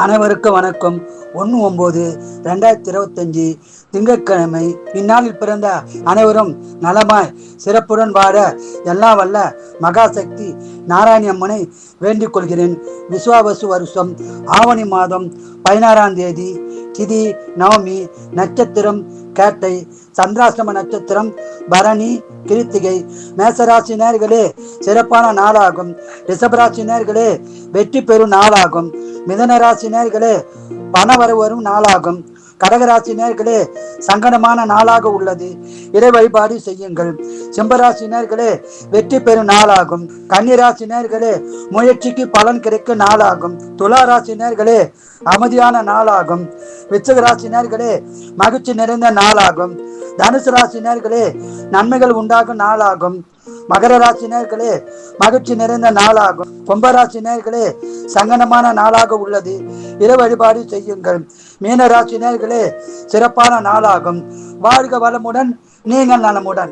அனைவருக்கும் வணக்கம். 1/9/2025 திங்கட்கிழமை. இந்நாளில் பிறந்த அனைவரும் நலமாய் சிறப்புடன் வாழ எல்லாம் வல்ல மகாசக்தி நாராயணி அம்மனை வேண்டிக் கொள்கிறேன். விஸ்வாவசு வருஷம் ஆவணி மாதம் 16ஆம் தேதி, திதி நவமி, நட்சத்திரம் கேட்டை, சந்திராஷ்டம நட்சத்திரம் பரணி, கிருத்திகை. மேசராசி நேயர்களே, சிறப்பான நாளாகும். ரிஷபராசி நேயர்களே, வெற்றி பெறும் நாளாகும். மிதன ராசி நேயர்களே, பணவரவு வரும் நாளாகும். கடகராசி நேயர்களே, சங்கடமான நாளாக உள்ளது, இறை வழிபாடு செய்யுங்கள். சிம்மராசி நேயர்களே, வெற்றி பெறும் நாளாகும். கன்னிராசி நேயர்களே, முயற்சிக்கு பலன் கிடைக்கும் நாளாகும். துலா ராசி நேயர்களே, அமைதியான நாளாகும். விருச்சிக ராசி நேயர்களே, மகிழ்ச்சி நிறைந்த நாளாகும். தனுசு ராசி நேயர்களே, நன்மைகள் உண்டாகும் நாளாகும். மகர ராசி நேயர்களே, மகிழ்ச்சி நிறைந்த நாளாகும். கும்பராசி நேயர்களே, சங்கடமான நாளாக உள்ளது, இறை வழிபாடு செய்யுங்கள். மீன ராசி நேயர்களே, சிறப்பான நாளாகும். வாழ்க வளமுடன், நீங்கள் நலமுடன்.